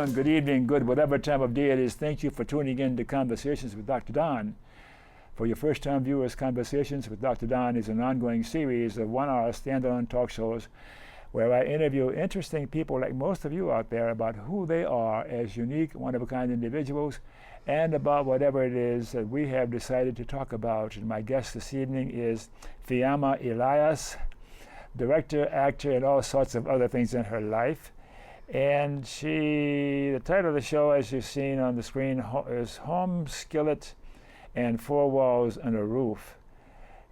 afternoon, good evening, good whatever time of day it is. Thank you for tuning in to Conversations with Dr. Don. For your first-time viewers, Conversations with Dr. Don is an ongoing series of one-hour standalone talk shows where I interview interesting people like most of you out there about who they are as unique, one-of-a-kind individuals and about whatever it is that we have decided to talk about. And my guest this evening is Fiamma Elias, director, actor, and all sorts of other things in her life. And the title of the show, as you've seen on the screen, is Homeskinnet and 4 Walls and a Roof.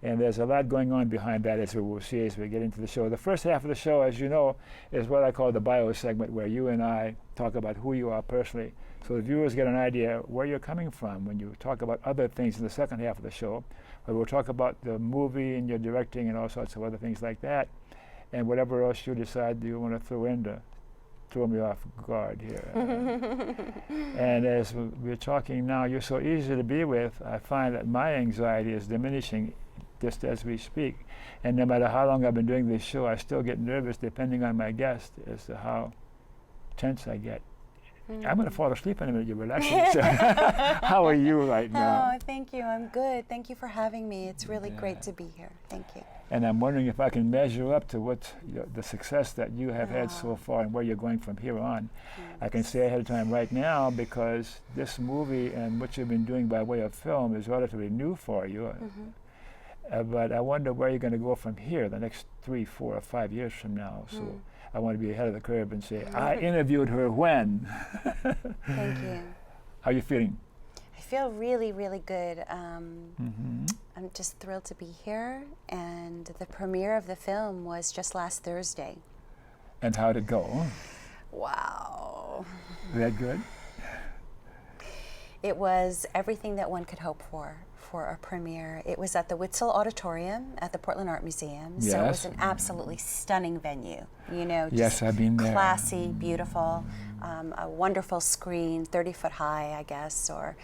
And there's a lot going on behind that, as we will see as we get into the show. The first half of the show, as you know, is what I call the bio segment, where you and I talk about who you are personally, so the viewers get an idea where you're coming from when you talk about other things in the second half of the show, where we'll talk about the movie and your directing and all sorts of other things like that, and whatever else you decide you want to throw in to throw me off guard here. And as we're talking now, you're so easy to be with. I find that my anxiety is diminishing just as we speak. And no matter how long I've been doing this show, I still get nervous depending on my guest as to how tense I get. I'm going to fall asleep in a minute. You're relaxing. How are you right now? Oh, thank you. I'm good. Thank you for having me. It's really great to be here. Thank you. And I'm wondering if I can measure up to what the success that you have had so far and where you're going from here on. I can say ahead of time right now, because this movie and what you've been doing by way of film is relatively new for you. But I wonder where you're going to go from here the next 3, 4, or 5 years from now. So I want to be ahead of the curve and say, I interviewed her when. Thank you. How are you feeling? I feel really, really good. I'm just thrilled to be here. And the premiere of the film was just last Thursday. And how'd it go? Wow. That good? It was everything that one could hope for a premiere. It was at the Witzel Auditorium at the Portland Art Museum. Yes. So it was an absolutely stunning venue. You know, yes, I've been there. Classy, beautiful, a wonderful screen, 30 foot high, I guess, or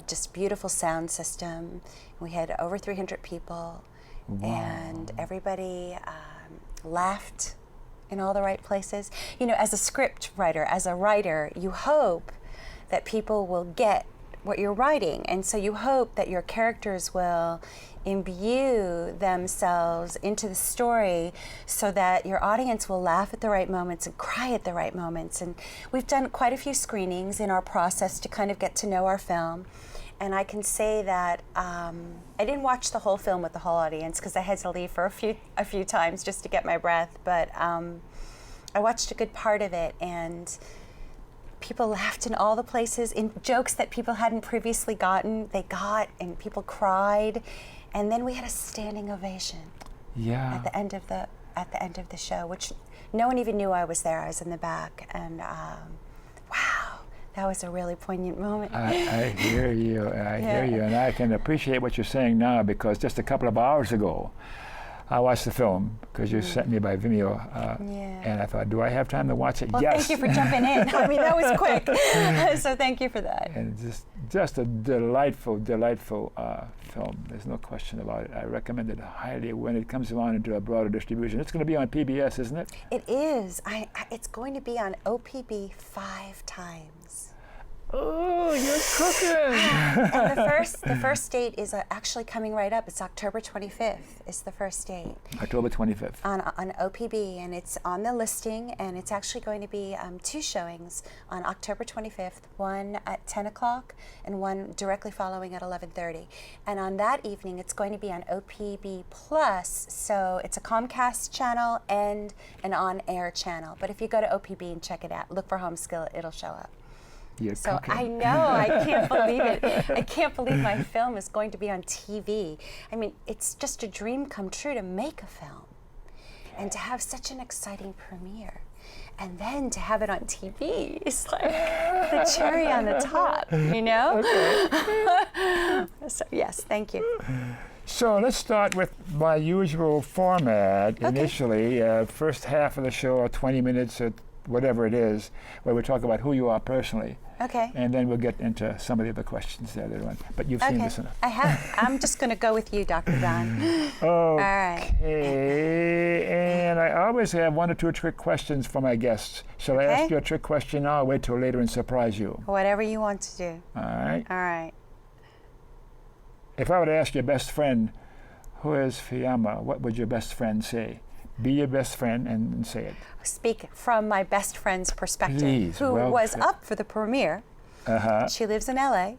just beautiful sound system. We had over 300 people, and everybody laughed in all the right places. You know, as a script writer, as a writer, you hope that people will get what you're writing, and so you hope that your characters will imbue themselves into the story so that your audience will laugh at the right moments and cry at the right moments. And we've done quite a few screenings in our process to kind of get to know our film, and I can say that I didn't watch the whole film with the whole audience because I had to leave for a few times just to get my breath, but I watched a good part of it, and people laughed in all the places, in jokes that people hadn't previously gotten, they got, and people cried, and then we had a standing ovation at the end of the show, which no one even knew I was there. I was in the back, and wow, that was a really poignant moment. I hear you. I hear you, and I can appreciate what you're saying now, because just a couple of hours ago, I watched the film because you sent me by Vimeo, and I thought, do I have time to watch it? Well, yes. Thank you for jumping in. I mean, that was quick. So thank you for that. And just a delightful, delightful film. There's no question about it. I recommend it highly when it comes around into a broader distribution. It's going to be on PBS, isn't it? It is. It's going to be on OPB 5 times. Oh, you're cooking! And the first date is actually coming right up. It's October 25th. It's the first date. October 25th. On OPB, and it's on the listing, and it's actually going to be 2 showings on October 25th, one at 10 o'clock and one directly following at 11:30. And on that evening, it's going to be on OPB Plus, so it's a Comcast channel and an on-air channel. But if you go to OPB and check it out, look for Homeskinnet, it'll show up. So I know, I can't believe it. I can't believe my film is going to be on TV. I mean, it's just a dream come true to make a film and to have such an exciting premiere. And then to have it on TV is like the cherry on the top, you know? Okay. So yes, thank you. So let's start with my usual format initially. First half of the show, 20 minutes or whatever it is, where we talk about who you are personally. Okay. And then we'll get into some of the other questions there later on. But you've seen this enough. I have. I'm just going to go with you, Dr. Don. Okay. All right. And I always have one or two trick questions for my guests. Shall I ask you a trick question now or wait till later and surprise you? Whatever you want to do. All right. All right. If I were to ask your best friend, who is Fiamma, what would your best friend say? Be your best friend and say it. Speak from my best friend's perspective, Please, who was up for the premiere. Uh-huh. She lives in LA.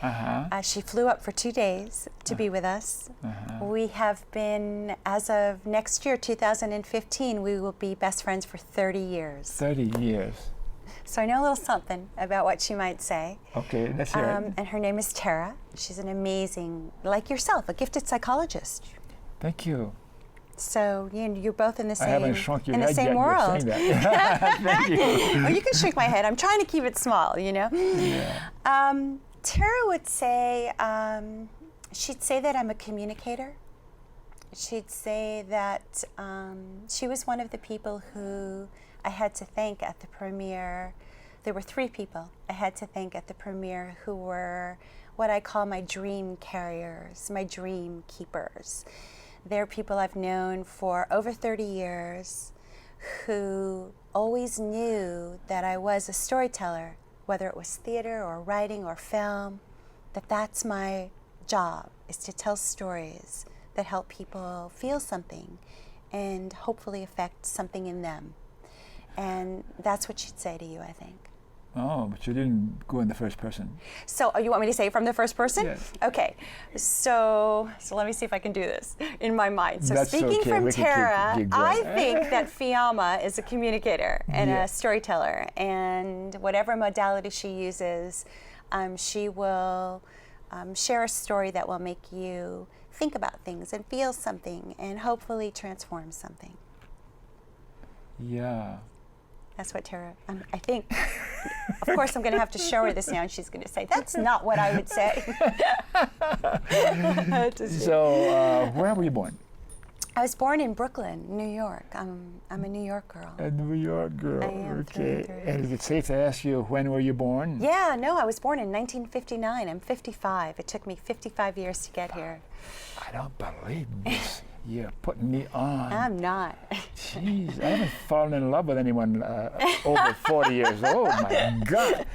Uh-huh. She flew up for 2 days to be with us. Uh-huh. We have been, as of next year, 2015, we will be best friends for 30 years. 30 years. So I know a little something about what she might say. Okay, let's hear it. And her name is Tara. She's an amazing, like yourself, a gifted psychologist. Thank you. So you're both in the same, I haven't shrunk your in the head same yet. world. You're saying that. Thank you. Oh, you can shrink my head. I'm trying to keep it small, you know. Yeah. Tara would say, she'd say that I'm a communicator. She'd say that she was one of the people who I had to thank at the premiere. There were 3 people I had to thank at the premiere who were what I call my dream carriers, my dream keepers. They're people I've known for over 30 years who always knew that I was a storyteller, whether it was theater or writing or film, that's my job, is to tell stories that help people feel something and hopefully affect something in them. And that's what she'd say to you, I think. Oh, but you didn't go in the first person. So you want me to say it from the first person? Yes. Okay. So let me see if I can do this in my mind. So That's speaking okay. from We can Tara, keep going. I think that Fiamma is a communicator and Yeah. a storyteller, and whatever modality she uses, she will share a story that will make you think about things and feel something and hopefully transform something. Yeah. That's what Tara, I think. Of course, I'm going to have to show her this now, and she's going to say, that's not what I would say. So, where were you born? I was born in Brooklyn, New York. I'm a New York girl. A New York girl. I am, okay. through and through. And is it safe to ask you when were you born? Yeah, no, I was born in 1959. I'm 55. It took me 55 years to get here. I don't believe this. You're putting me on. I'm not. Jeez, I haven't fallen in love with anyone over 40 years old. My God.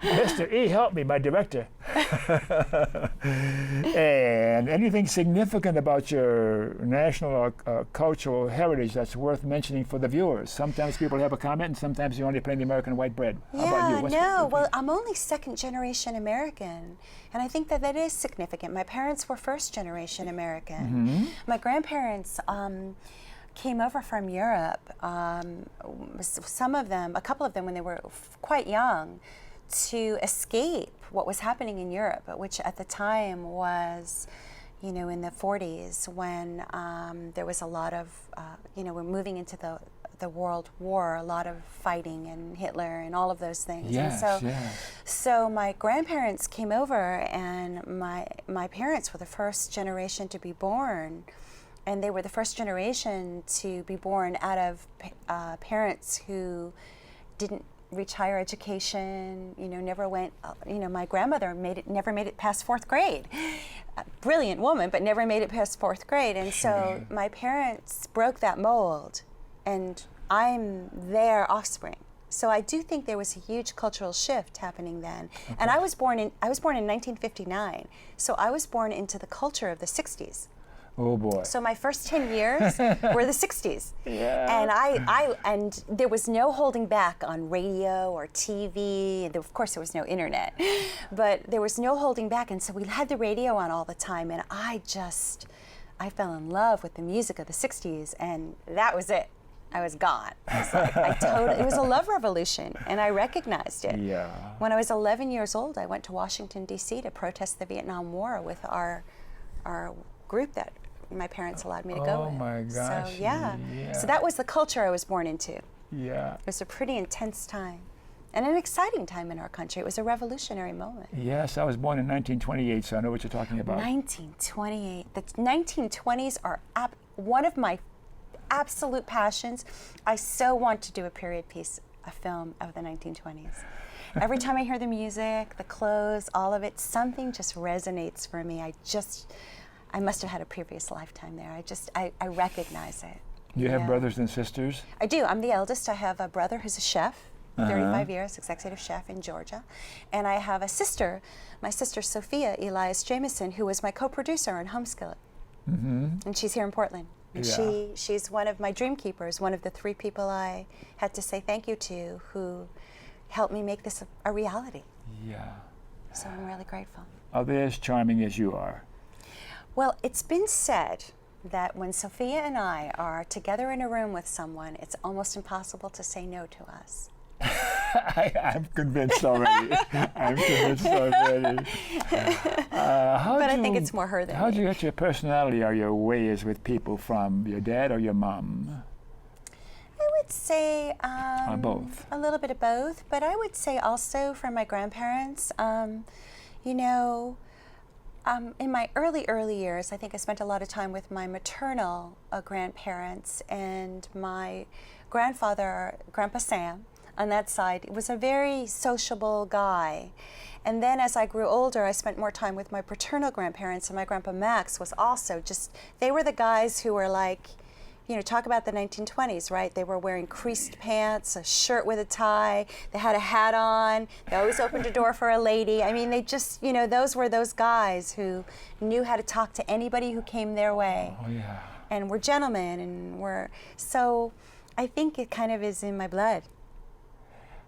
Mr. E, help me, my director. And anything significant about your national or cultural heritage that's worth mentioning for the viewers? Sometimes people have a comment, and sometimes you only play the American white bread. How about you? Well, I'm only second-generation American, and I think that is significant. My parents were first-generation American. Mm-hmm. My grandparents came over from Europe, some of them, a couple of them when they were quite young, to escape what was happening in Europe, which at the time was, in the 40s when there was a lot of, we're moving into the World War, a lot of fighting and Hitler and all of those things. Yes, and so my grandparents came over, and my parents were the first generation to be born. And they were the first generation to be born out of parents who didn't reach higher education, never went, my grandmother never made it past 4th grade. A brilliant woman, but never made it past 4th grade. And so my parents broke that mold, and I'm their offspring. So I do think there was a huge cultural shift happening then. Okay. And I was born in 1959. So I was born into the culture of the 60s. Oh boy. So my first 10 years were the 60s. Yeah. And there was no holding back on radio or TV. Of course, there was no internet, but there was no holding back. And so we had the radio on all the time. And I fell in love with the music of the 60s, and that was it. I was gone. It was it was a love revolution, and I recognized it. Yeah. When I was 11 years old, I went to Washington, D.C. to protest the Vietnam War with our group that my parents allowed me to go with. Oh my gosh. So so that was the culture I was born into. Yeah. It was a pretty intense time and an exciting time in our country. It was a revolutionary moment. Yes, I was born in 1928, so I know what you're talking about. 1928. The 1920s are one of my absolute passions. I so want to do a period piece a film of the 1920s. Every time I hear the music, the clothes, all of it, something just resonates for me. I must have had a previous lifetime there. I recognize it. You have brothers and sisters? I do. I'm the eldest. I have a brother who's a chef, 35 years, executive chef in Georgia. And I have a sister, my sister Sophia Elias Jameson, who was my co-producer on Homeskillet. And she's here in Portland. And she's one of my dream keepers, one of the 3 people I had to say thank you to who helped me make this a reality. Yeah. So I'm really grateful. Are they as charming as you are? Well, it's been said that when Sophia and I are together in a room with someone, it's almost impossible to say no to us. I'm convinced already. I'm convinced already. But I think it's more her than me. How do you get your personality or your ways with people from? Your dad or your mom? I would say Or both? a little bit of both, but I would say also from my grandparents. You know, in my early years, I think I spent a lot of time with my maternal grandparents, and my grandfather, Grandpa Sam, on that side, was a very sociable guy. And then as I grew older, I spent more time with my paternal grandparents, and my Grandpa Max was also just, they were the guys who were like, you know, talk about the 1920s, right? They were wearing creased pants, a shirt with a tie, they had a hat on, they always opened a door for a lady. I mean, they just, you know, those were those guys who knew how to talk to anybody who came their way. Oh, yeah. And were gentlemen, and so I think it kind of is in my blood.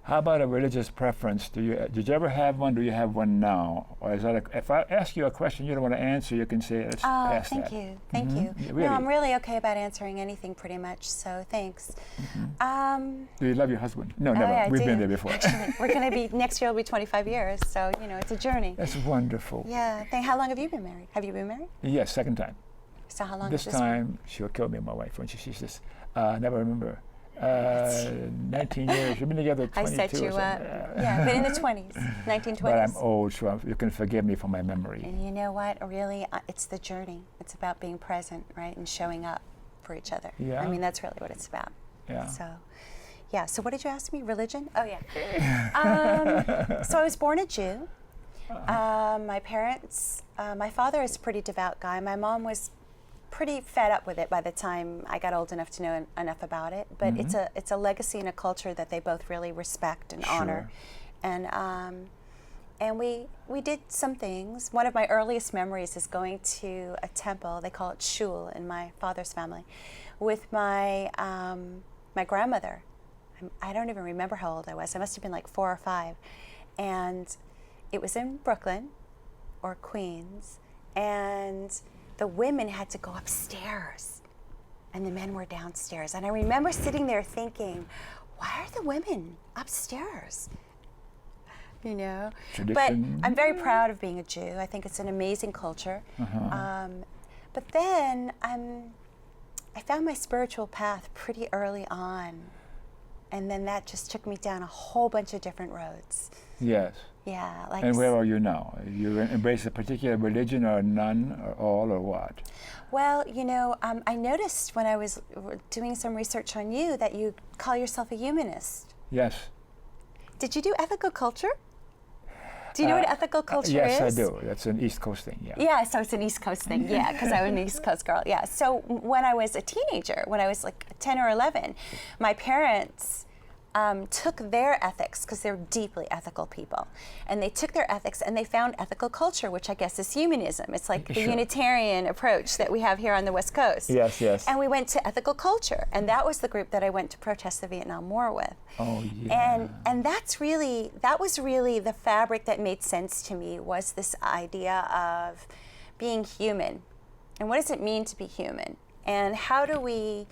How about a religious preference? Did you ever have one? Do you have one now? Or is that if I ask you a question you don't want to answer, you can say, let's pass that. Thank you. Yeah, really? No, I'm really okay about answering anything pretty much, so thanks. Do you love your husband? No, never. Yeah, I We've do. been there before. Actually, we're going to be, next year will be 25 years, so, you know, it's a journey. That's wonderful. Yeah. How long have you been married? Have you been married? Yes, second time. So how long This has this time, she'll kill me, my wife, when she sees this. Never remember. 19 years. We've been together 22 I set you or something. up. Yeah, but in the 20s, 1920s. But I'm old, so you can forgive me for my memory. And you know what? Really, it's the journey. It's about being present, right, and showing up for each other. Yeah. I mean, that's really what it's about. Yeah. So, yeah. So what did you ask me? Religion? Oh, yeah. So I was born a Jew. My parents, my father is a pretty devout guy. My mom was pretty fed up with it by the time I got old enough to know enough about it. But it's a legacy and a culture that they both really respect and honor. And we did some things. One of my earliest memories is going to a temple. They call it shul in my father's family, with my my grandmother. I don't even remember how old I was. I must have been like 4 or 5, and it was in Brooklyn or Queens, and the women had to go upstairs and the men were downstairs. And I remember sitting there thinking, why are the women upstairs? You know? Tradition. But I'm very proud of being a Jew. I think it's an amazing culture. But then I found my spiritual path pretty early on. And then that just took me down a whole bunch of different roads. Yes. Yeah. Like. And where are you now? You embrace a particular religion or none or all or what? Well, you know, I noticed when I was doing some research on you that you call yourself a humanist. Yes. Did you do ethical culture? Do you know what ethical culture yes, is? Yes, I do. That's an East Coast thing, yeah. Yeah, so it's an East Coast thing, yeah, because I was an East Coast girl, yeah. So when I was a teenager, when I was like 10 or 11, my parents took their ethics, because they're deeply ethical people, and they took their ethics and they found ethical culture, which I guess is humanism. It's like the Unitarian approach that we have here on the West Coast. Yes, yes. And we went to ethical culture, and that was the group that I went to protest the Vietnam War with. Oh, yeah. And that was really the fabric that made sense to me, was this idea of being human. And what does it mean to be human? And how do we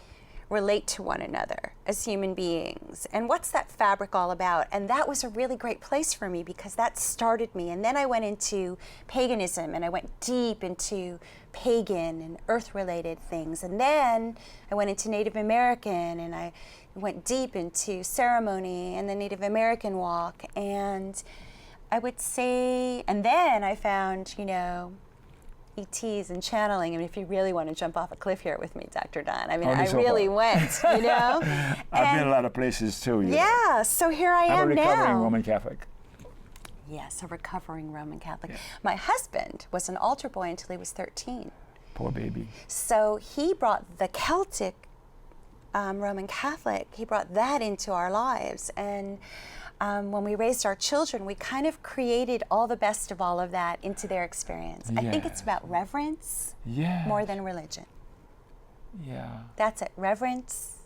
relate to one another as human beings? And what's that fabric all about? And that was a really great place for me, because that started me. And then I went into paganism, and I went deep into pagan and earth-related things. And then I went into Native American, and I went deep into ceremony and the Native American walk. And I would say, and then I found, you know, ETs and channeling. I mean, if you really want to jump off a cliff here with me, Dr. Don. I mean, Only I so really far. went, you know? I've been a lot of places too. You know. Yeah, so here I I'm am a recovering now. Roman Catholic. Yes, a recovering Roman Catholic. Yeah. My husband was an altar boy until he was 13. Poor baby. So he brought the Celtic Roman Catholic, he brought that into our lives. And when we raised our children, we kind of created all the best of all of that into their experience. I think it's about reverence more than religion. Yeah. That's it, reverence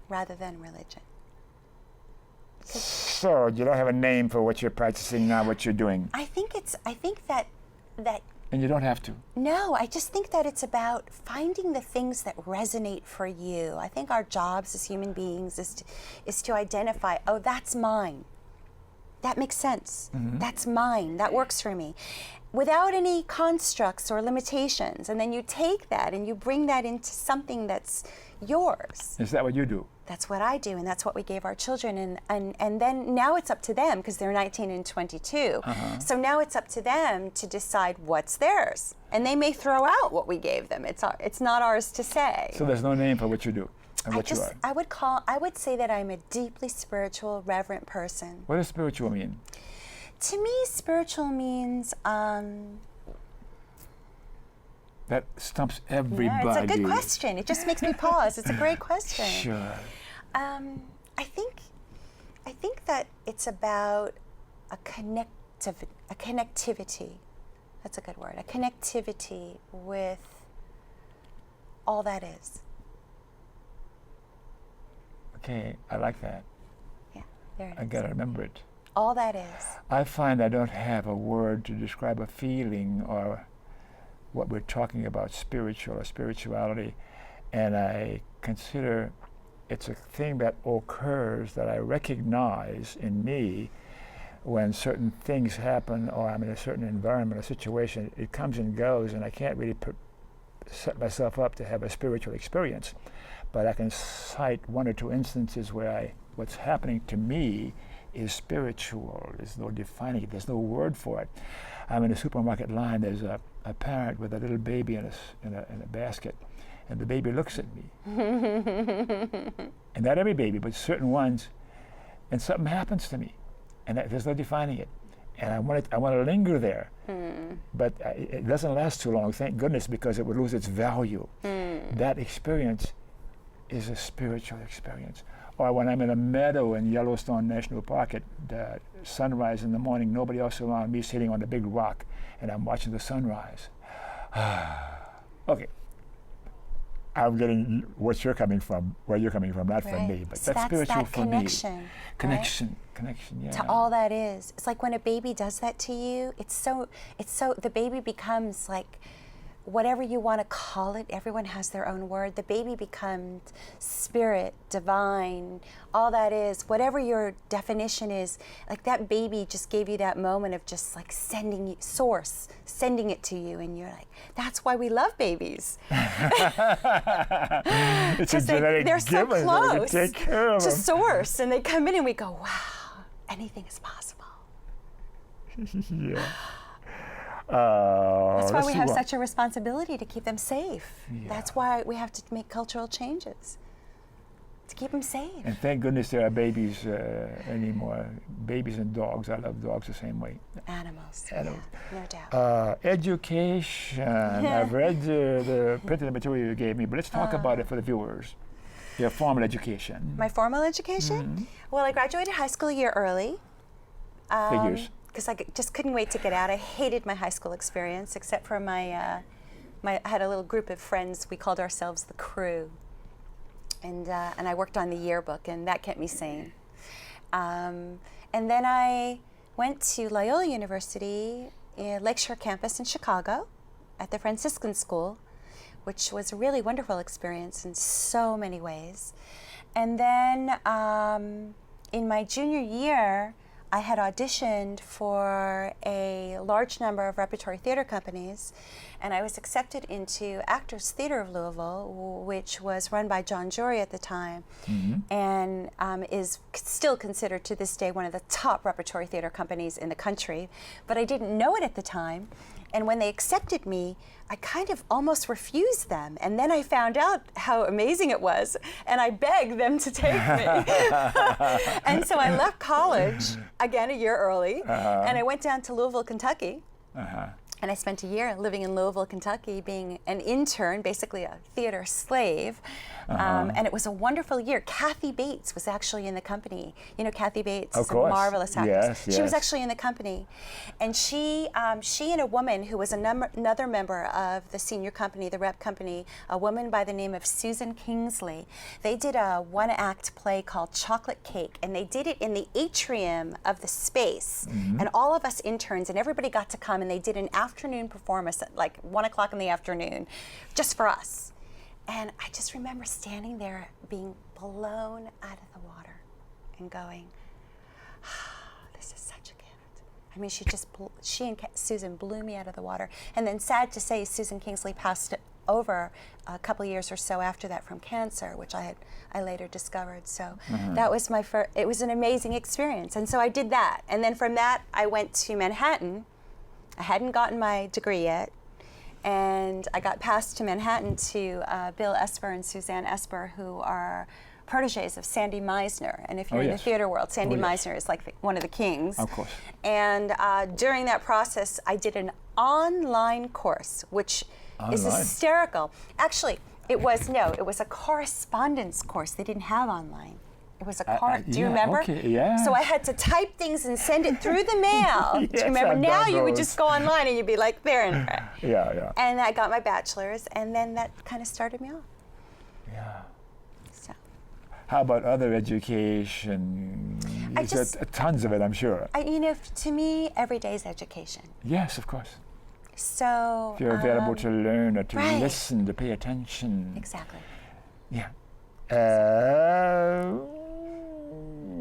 rather than religion. So you don't have a name for what you're practicing now, what you're doing? I think that And you don't have to. no, I just think that it's about finding the things that resonate for you. I think our jobs as human beings is to identify, oh, that's mine. That makes sense. That's mine. That works for me. Without any constructs or limitations. And then you take that and you bring that into something that's yours. Is that what you do? That's what I do, and that's what we gave our children. And then now it's up to them, because they're 19 and 22. So now it's up to them to decide what's theirs. And they may throw out what we gave them. It's not ours to say. So there's no name for what you do and what you are. I would say that I'm a deeply spiritual, reverent person. What does spiritual mean? To me, spiritual means That stumps everybody. yeah, it's a good question. It just makes me pause. It's a great question. Sure. I think that it's about a connectivity. That's a good word. A connectivity with all that is. Okay, I like that. Yeah, there it I is. gotta remember it. All that is. I find I don't have a word to describe a feeling or what we're talking about, spiritual or spirituality, and I consider it's a thing that occurs that I recognize in me when certain things happen or I'm in a certain environment or situation. It comes and goes, and I can't really set myself up to have a spiritual experience, but I can cite one or two instances where what's happening to me is spiritual. There's no defining it. There's no word for it. I'm in a supermarket line. There's a parent with a little baby in a basket, and the baby looks at me. And not every baby, but certain ones, and something happens to me, and there's no defining it. And I want to linger there, but it doesn't last too long, thank goodness, because it would lose its value. That experience is a spiritual experience. Or when I'm in a meadow in Yellowstone National Park at sunrise in the morning, nobody else around me, sitting on a big rock, and I'm watching the sunrise. Okay. I'm getting what you're coming from, where you're coming from, not from me, but So that's spiritual that for connection, me. Connection, yeah. To all that is. It's like when a baby does that to you, it's so the baby becomes like, whatever you want to call it, everyone has their own word. The baby becomes spirit, divine, all that is, whatever your definition is, like that baby just gave you that moment of just like sending it to you, and you're like, that's why we love babies. It's a genetic they're so given, close take care of to them. source, and they come in and we go, wow, anything is possible. Yeah. That's why let's we see have what- such a responsibility to keep them safe. Yeah. That's why we have to make cultural changes to keep them safe. And thank goodness there are babies anymore. Babies and dogs. I love dogs the same way. Animals, Animals. yeah, no doubt. Education. I've read the printed material you gave me, but let's talk about it for the viewers. Your formal education. My formal education? Well, I graduated high school a year early. Figures. Because I just couldn't wait to get out. I hated my high school experience, except for I had a little group of friends. We called ourselves the Crew, and I worked on the yearbook, and that kept me sane. And then I went to Loyola University, Lakeshore campus in Chicago, at the Franciscan School, which was a really wonderful experience in so many ways. And then in my junior year, I had auditioned for a large number of repertory theater companies, and I was accepted into Actors Theater of Louisville, which was run by John Jury at the time, and is still considered to this day one of the top repertory theater companies in the country. But I didn't know it at the time, And when they accepted me, I kind of almost refused them. And then I found out how amazing it was, and I begged them to take me. And so I left college, again, a year early, and I went down to Louisville, Kentucky. And I spent a year living in Louisville, Kentucky, being an intern, basically a theater slave. And it was a wonderful year. Kathy Bates was actually in the company. You know Kathy Bates is a marvelous actress. Yes, she was actually in the company. And she and a woman who was another member of the senior company, the rep company, a woman by the name of Susan Kingsley, they did a one-act play called Chocolate Cake. And they did it in the atrium of the space. And all of us interns and everybody got to come, and they did an afternoon performance at like 1 o'clock in the afternoon, just for us. And I just remember standing there being blown out of the water and going, this is such a gift. I mean, she and Susan blew me out of the water. And then sad to say, Susan Kingsley passed over a couple of years or so after that from cancer, which I later discovered. So that was my first, it was an amazing experience. And so I did that. And then from that, I went to Manhattan. I hadn't gotten my degree yet, and I got passed to Manhattan to Bill Esper and Suzanne Esper, who are proteges of Sandy Meisner. And if you're in the theater world, Sandy Meisner is like one of the kings. Of course. And during that process, I did an online course, which is hysterical. Actually, it was a correspondence course. They didn't have online. It was a do you remember? Okay, yeah. So I had to type things and send it through the mail. Yes, do you remember? I've Now done you would those. just go online and you'd be like there and Yeah. And I got my bachelor's, and then that kind of started me off. Yeah. So. How about other education? Tons of it, I'm sure. To me, every day is education. Yes, of course. So. If you're available to learn or to right. listen, to pay attention. Exactly. Yeah.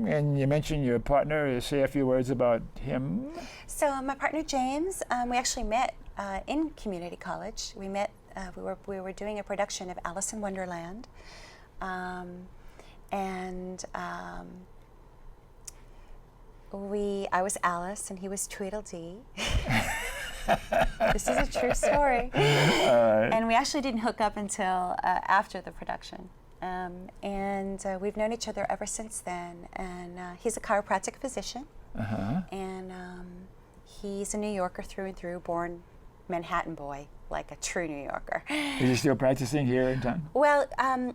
And you mentioned your partner. Say a few words about him. So my partner James, we actually met in community college. We met. We were doing a production of Alice in Wonderland, I was Alice and he was Tweedledee. This is a true story. And we actually didn't hook up until after the production. And we've known each other ever since then. And he's a chiropractic physician. And he's a New Yorker through and through, born Manhattan boy, like a true New Yorker. Is he still practicing here in town? Well, I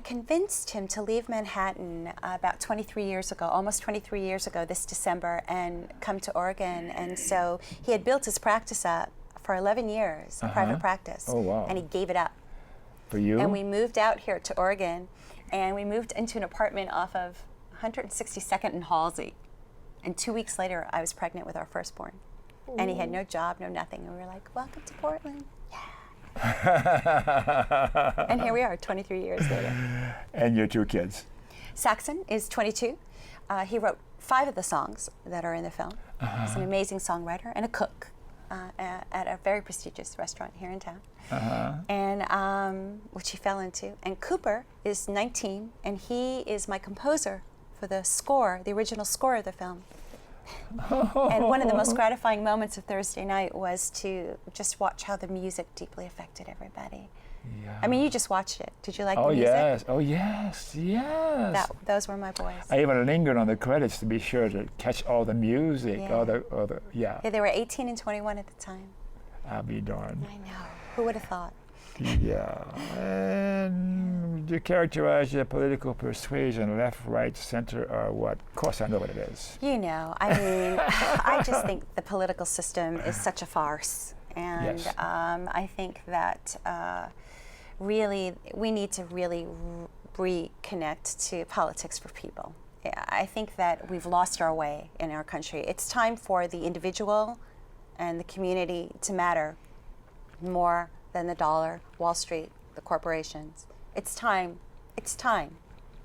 convinced him to leave Manhattan about 23 years ago, almost 23 years ago this December, and come to Oregon. And so he had built his practice up for 11 years, a private practice. Oh, wow. And he gave it up. For you? And we moved out here to Oregon, and we moved into an apartment off of 162nd and Halsey. And 2 weeks later, I was pregnant with our firstborn. And he had no job, no nothing. And we were like, welcome to Portland. Yeah. And here we are, 23 years later. And your two kids? Saxon is 22. He wrote 5 of the songs that are in the film. He's an amazing songwriter and a cook at a very prestigious restaurant here in town. And which he fell into. And Cooper is 19, and he is my composer for the score, the original score of the film. And one of the most gratifying moments of Thursday night was to just watch how the music deeply affected everybody. Yeah. I mean, you just watched it. Did you like the music? Oh, yes. Those were my boys. I even lingered on the credits to be sure to catch all the music, Yeah, they were 18 and 21 at the time. I'll be darned. I know. Who would have thought? Yeah. And you characterize your political persuasion, left, right, center, or what? Of course, I know what it is. You know, I mean, I just think the political system is such a farce. And Yes. I think that really, we need to really reconnect to politics for people. I think that we've lost our way in our country. It's time for the individual and the community to matter more than the dollar, Wall Street, the corporations. It's time. It's time.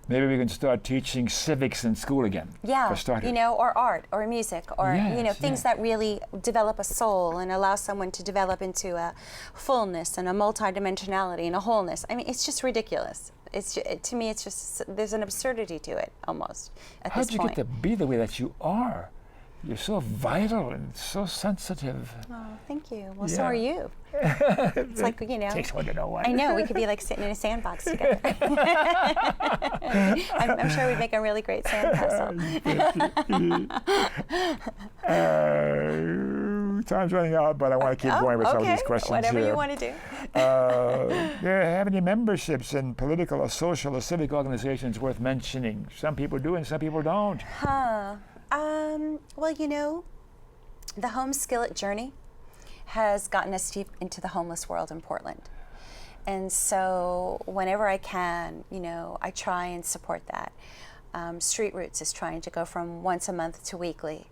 Maybe we can start teaching civics in school again. Yeah, for starters. you know, or art, or music, or things that really develop a soul and allow someone to develop into a fullness and a multidimensionality and a wholeness. I mean, it's just ridiculous. To me, it's just, there's an absurdity to it almost at this point. How did you get to be the way that you are? You're so vital and so sensitive. Oh, thank you. Well, so are you. It's like, you know. Takes one to know one. I know. We could be like sitting in a sandbox together. I'm sure we'd make a really great sandcastle. Time's running out, but I want to keep going with some of these questions whatever here. you want to do. Do you have any memberships in political or social or civic organizations worth mentioning? Some people do and some people don't. Well, you know, the Homeskillet journey has gotten us deep into the homeless world in Portland. And so whenever I can, you know, I try and support that. Street Roots is trying to go from once a month to weekly.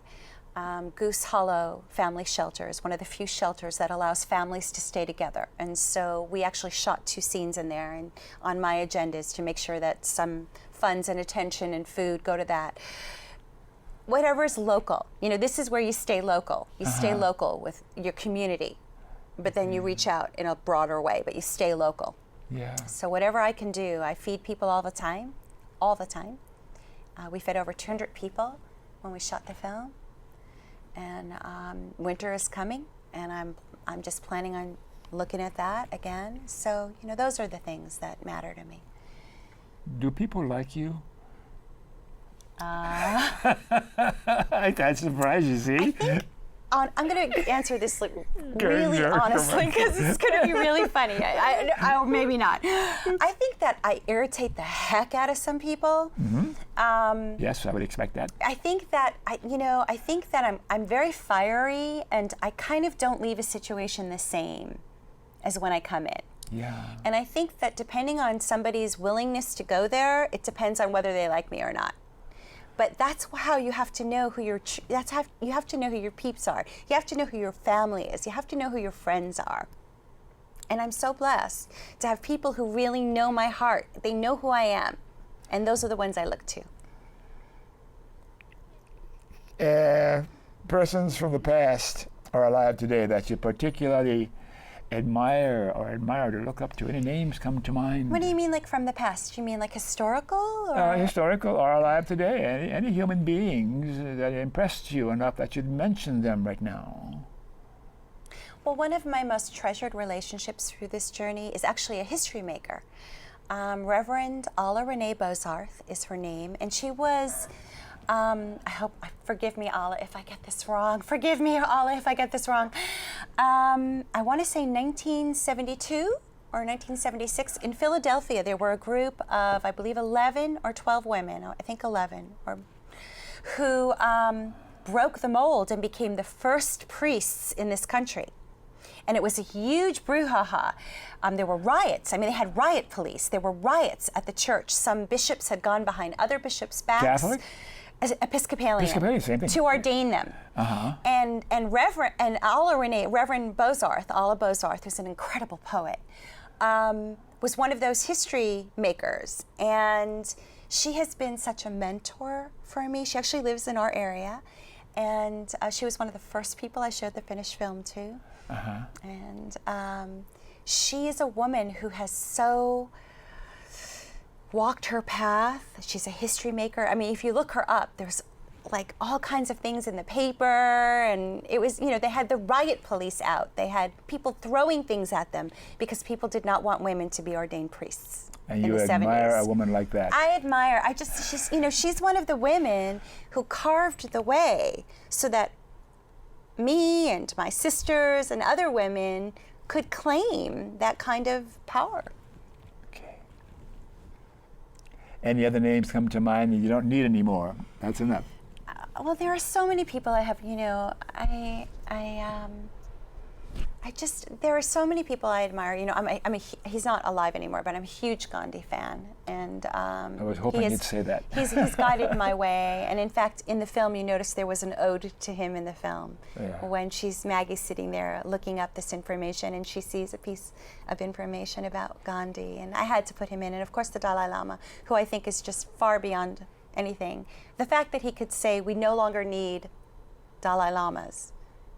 Goose Hollow Family Shelter is one of the few shelters that allows families to stay together. And so we actually shot 2 scenes in there, and on my agenda is to make sure that some funds and attention and food go to that. Whatever is local, you know, this is where you stay local. You stay local with your community, but then you reach out in a broader way, but you stay local. Yeah. So whatever I can do, I feed people all the time, all the time. We fed over 200 people when we shot the film. And winter is coming, and I'm just planning on looking at that again. So, you know, those are the things that matter to me. Do people like you? That surprised you, see? I'm going to answer this like really honestly because it's going to be really funny. Or maybe not. I think that I irritate the heck out of some people. Yes, I would expect that. I think that I'm very fiery, and I kind of don't leave a situation the same as when I come in. Yeah. And I think that depending on somebody's willingness to go there, it depends on whether they like me or not. But that's how you have to know who you have to know who your peeps are. You have to know who your family is. You have to know who your friends are. And I'm so blessed to have people who really know my heart. They know who I am. And those are the ones I look to. Persons from the past are alive today that you particularly admire or look up to. Any names come to mind? What do you mean, like from the past? You mean like historical? Or? Historical or alive today. Any human beings that impressed you enough that you'd mention them right now? Well, one of my most treasured relationships through this journey is actually a history maker. Reverend Alla Renee Bozarth is her name, and she was, forgive me, Alla, if I get this wrong. Forgive me, Alla, if I get this wrong. I want to say 1972 or 1976 in Philadelphia. There were a group of, I believe, 11 or 12 women, I think 11, who broke the mold and became the first priests in this country. And it was a huge brouhaha. There were riots. I mean, they had riot police. There were riots at the church. Some bishops had gone behind other bishops' backs. Catholic? As Episcopalian, same thing. to ordain them. And Reverend Bozarth, Alla Bozarth, who's an incredible poet, was one of those history makers. And she has been such a mentor for me. She actually lives in our area. And she was one of the first people I showed the finished film to. And she is a woman who has so walked her path. She's a history maker. I mean, if you look her up, there's like all kinds of things in the paper, and it was, you know, they had the riot police out. They had people throwing things at them because people did not want women to be ordained priests. And you admire a woman like that? I admire. She's one of the women who carved the way so that me and my sisters and other women could claim that kind of power. Okay. Any other names come to mind that you don't need anymore? That's enough. Well, there are so many people I have, you know, there are so many people I admire. You know, he's not alive anymore, but I'm a huge Gandhi fan, and I was hoping you'd say that. He's guided my way, and in fact, in the film, you notice there was an ode to him in the film. Yeah. When Maggie's sitting there looking up this information, and she sees a piece of information about Gandhi, and I had to put him in, and of course the Dalai Lama, who I think is just far beyond anything. The fact that he could say we no longer need Dalai Lamas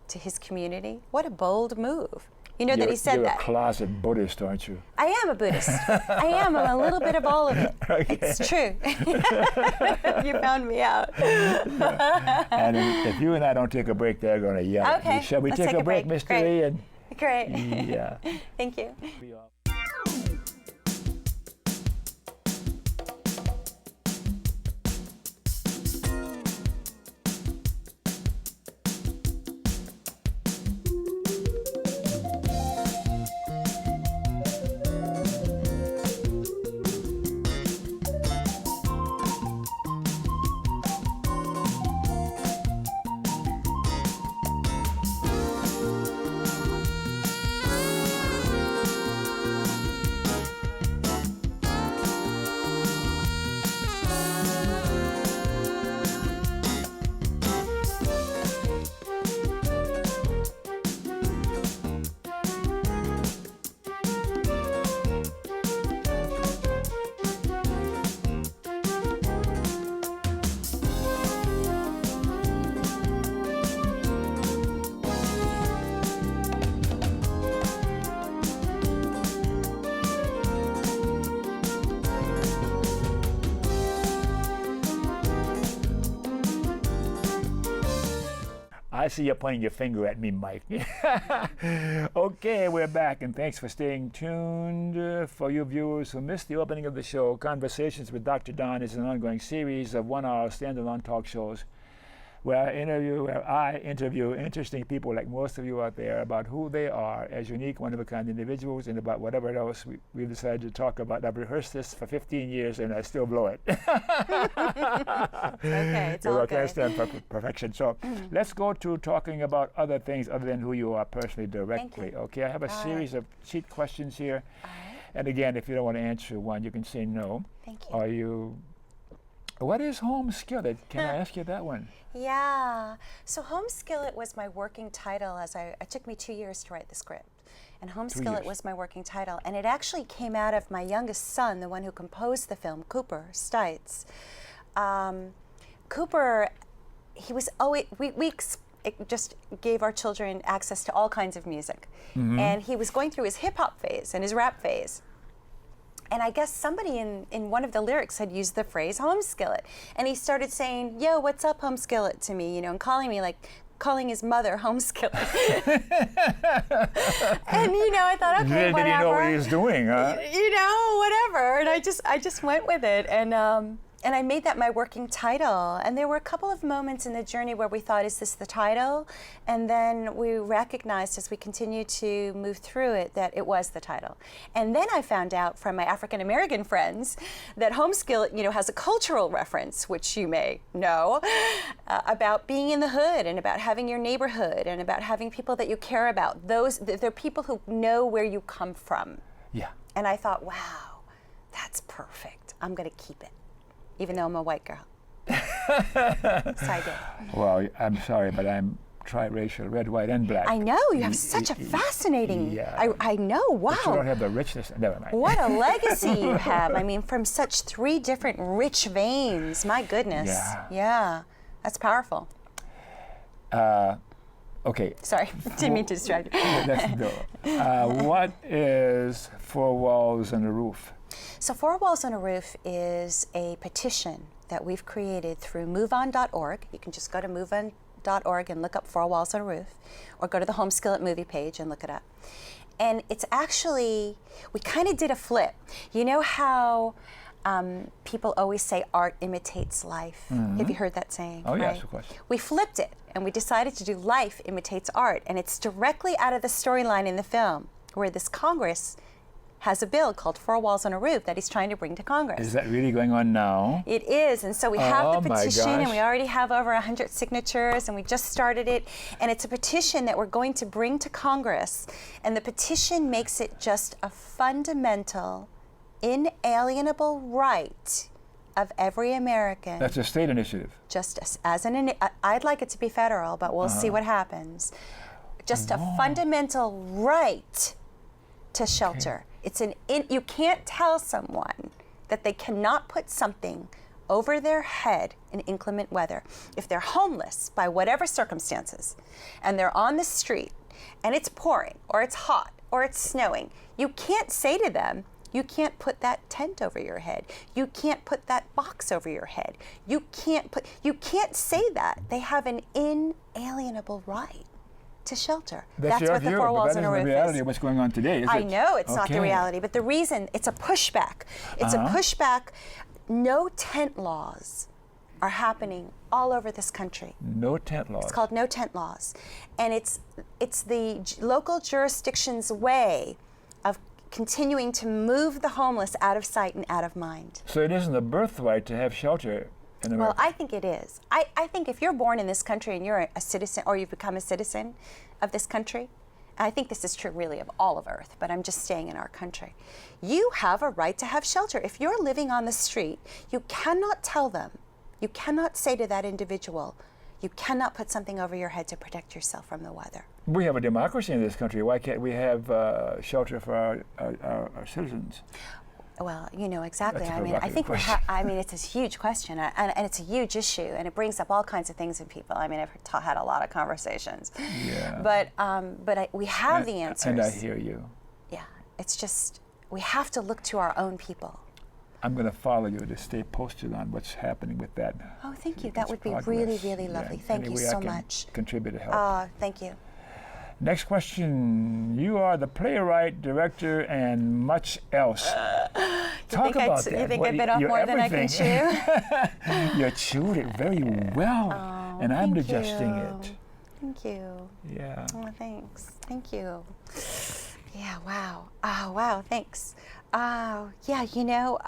to his community, what a bold move. You know that he said you're that. You're a closet Buddhist, aren't you? I am a Buddhist. I am. I'm a little bit of all of it. Okay. It's true. You found me out. And if you and I don't take a break, they're going to yell at me. Okay. Shall we Let's take a break, Mr. Great. Lee? And Great. yeah. Thank you. I see you pointing your finger at me, Mike. Okay, we're back, and thanks for staying tuned. For you viewers who missed the opening of the show, Conversations with Dr. Don is an ongoing series of one-hour standalone talk shows where I interview interesting people like most of you out there about who they are as unique, one-of-a-kind individuals, and about whatever else we decided to talk about. I've rehearsed this for 15 years, and I still blow it. Okay, it's all I can't good. stand perfection. So let's go to talking about other things other than who you are personally directly. you. Okay, I have a All series of cheat questions here. All right. And again, if you don't want to answer one, you can say no. Thank you. Are you... What is Homeskillet? Can I ask you that one? Yeah. So Homeskillet was my working title it took me 2 years to write the script. And Homeskillet years. was my working title. And it actually came out of my youngest son, the one who composed the film, Cooper Stites. Cooper, he was always, it just gave our children access to all kinds of music. Mm-hmm. And he was going through his hip hop phase and his rap phase. And I guess somebody in one of the lyrics had used the phrase Homeskillet. And he started saying, yo, what's up, Homeskillet, to me, and calling his mother Homeskillet. And, I thought, okay, whatever. Did he know what he was doing, huh? Whatever. And I just went with it. And I made that my working title. And there were a couple of moments in the journey where we thought, is this the title? And then we recognized as we continued to move through it that it was the title. And then I found out from my African American friends that Homeskillet, has a cultural reference, which you may know, about being in the hood and about having your neighborhood and about having people that you care about. They're people who know where you come from. Yeah. And I thought, wow, that's perfect. I'm going to keep it. Even though I'm a white girl. So I did. Well, I'm sorry, but I'm triracial, red, white, and black. I know, you have such a fascinating, Yeah. I know, wow. But you don't have the richness, never mind. What a legacy you have. I mean, from such 3 different rich veins, my goodness. Yeah, that's powerful. Okay. Sorry, didn't mean to distract you. What is 4 Walls and a Roof? So 4 Walls on a Roof is a petition that we've created through moveon.org. You can just go to moveon.org and look up 4 Walls on a Roof, or go to the Homeskillet movie page and look it up. And it's actually, we kind of did a flip. You know how people always say art imitates life? Mm-hmm. Have you heard that saying? Oh, right? yes, of course. We flipped it, and we decided to do life imitates art. And it's directly out of the storyline in the film, where this Congress has a bill called 4 Walls on a Roof that he's trying to bring to Congress. Is that really going on now? It is, and so we have the petition, my gosh. and we already have over 100 signatures, and we just started it, and it's a petition that we're going to bring to Congress, and the petition makes it just a fundamental, inalienable right of every American. That's a state initiative. Just I'd like it to be federal, but we'll see what happens. Just a fundamental right to shelter. Okay. You can't tell someone that they cannot put something over their head in inclement weather. If they're homeless by whatever circumstances, and they're on the street, and it's pouring, or it's hot, or it's snowing, you can't say to them, you can't put that tent over your head. You can't put that box over your head. You can't say that. They have an inalienable right to shelter. That's what the 4 walls and a roof is. That isn't the reality of what's going on today, is it? I know it's not the reality, but the reason, it's a pushback. It's a pushback. No tent laws are happening all over this country. No tent laws. It's called no tent laws. And it's the local jurisdiction's way of continuing to move the homeless out of sight and out of mind. So it isn't a birthright to have shelter in America? Well, I think it is. I think if you're born in this country and you're a citizen, or you've become a citizen of this country, and I think this is true really of all of Earth, but I'm just staying in our country, you have a right to have shelter. If you're living on the street, you cannot tell them, you cannot say to that individual, you cannot put something over your head to protect yourself from the weather. We have a democracy in this country. Why can't we have shelter for our citizens? Well, you know exactly. That's I mean, I think we have. I mean, it's a huge question, and it's a huge issue, and it brings up all kinds of things in people. I mean, I've had a lot of conversations. Yeah. But we have the answers. And I hear you. Yeah. It's just we have to look to our own people. I'm going to follow you to stay posted on what's happening with that. Oh, thank you. That would be really, really lovely. Thank you so much. Contribute to help. Thank you. Next question. You are the playwright, director, and much else. Talk about that. You think I bit off more than I can chew? You chewed it very well, and I'm digesting it. Thank you. Yeah. Oh, thanks. Thank you. Yeah, wow. Oh, wow, thanks. Yeah, you know,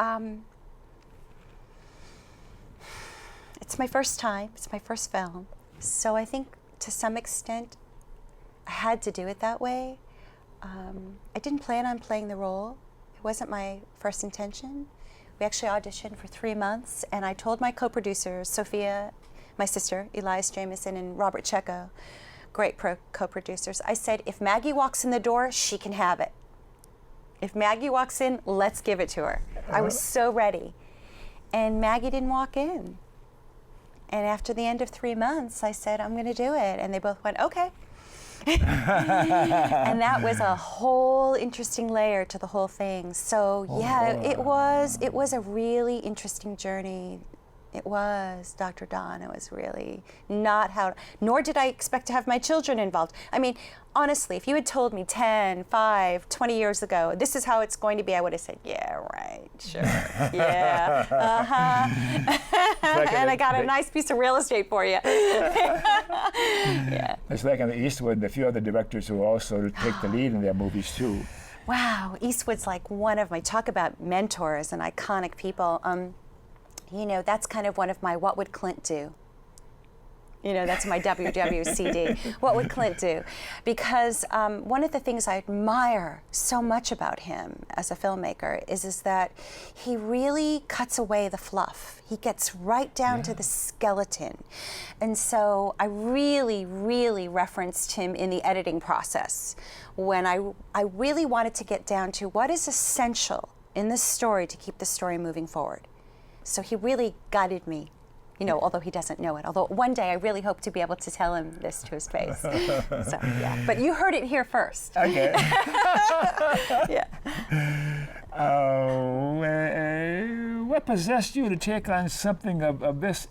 it's my first time. It's my first film. So I think to some extent, I had to do it that way. I didn't plan on playing the role. It wasn't my first intention. We actually auditioned for 3 months, and I told my co-producers, Sophia, my sister, Elias Jameson, and Robert Checo, great co-producers, I said, if Maggie walks in the door, she can have it. If Maggie walks in, let's give it to her. I was so ready. And Maggie didn't walk in. And after the end of 3 months, I said, I'm going to do it. And they both went, okay. And that was a whole interesting layer to the whole thing. So yeah, it was a really interesting journey. It was, Dr. Don. It was really not nor did I expect to have my children involved. I mean, honestly, if you had told me 10, 5, 20 years ago, this is how it's going to be, I would have said, yeah, right, sure, yeah, and I got a nice piece of real estate for you. Yeah. It's like on the Eastwood, a few other directors who also take the lead in their movies too. Wow, Eastwood's like one of my, talk about mentors and iconic people. You know, that's kind of one of my what would Clint do? You know, that's my WWCD. What would Clint do? Because one of the things I admire so much about him as a filmmaker is that he really cuts away the fluff. He gets right down to the skeleton. And so I really, really referenced him in the editing process when I really wanted to get down to what is essential in this story to keep the story moving forward. So he really guided me, you know, although he doesn't know it. Although one day I really hope to be able to tell him this to his face. So, yeah. But you heard it here first. Okay. Yeah. What possessed you to take on something of this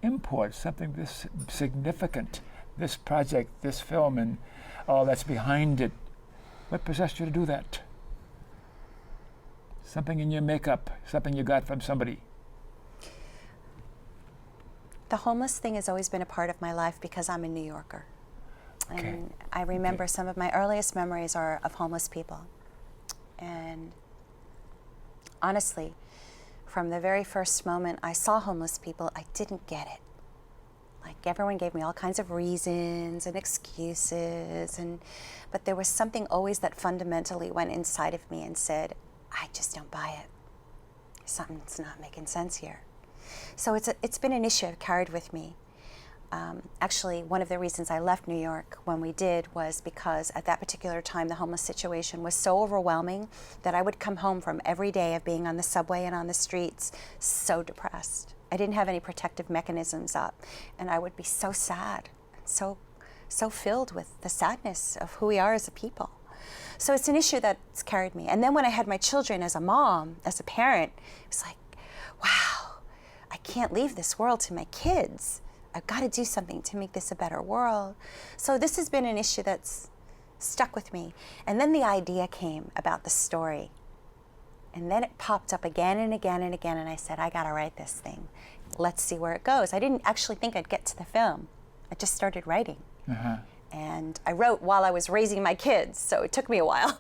import, something this significant, this project, this film, and all that's behind it? What possessed you to do that? Something in your makeup, something you got from somebody. The homeless thing has always been a part of my life because I'm a New Yorker. Okay. And I remember some of my earliest memories are of homeless people. And honestly, from the very first moment I saw homeless people, I didn't get it. Like everyone gave me all kinds of reasons and excuses, but there was something always that fundamentally went inside of me and said, I just don't buy it. Something's not making sense here. So it's been an issue I've carried with me. Actually, one of the reasons I left New York when we did was because at that particular time the homeless situation was so overwhelming that I would come home from every day of being on the subway and on the streets so depressed. I didn't have any protective mechanisms up, and I would be so sad, so so filled with the sadness of who we are as a people. So it's an issue that's carried me. And then when I had my children as a mom, as a parent, it was like, wow, I can't leave this world to my kids. I've got to do something to make this a better world. So this has been an issue that's stuck with me. And then the idea came about the story. And then it popped up again and again and again, and I said, I got to write this thing. Let's see where it goes. I didn't actually think I'd get to the film. I just started writing. And I wrote while I was raising my kids, so it took me a while.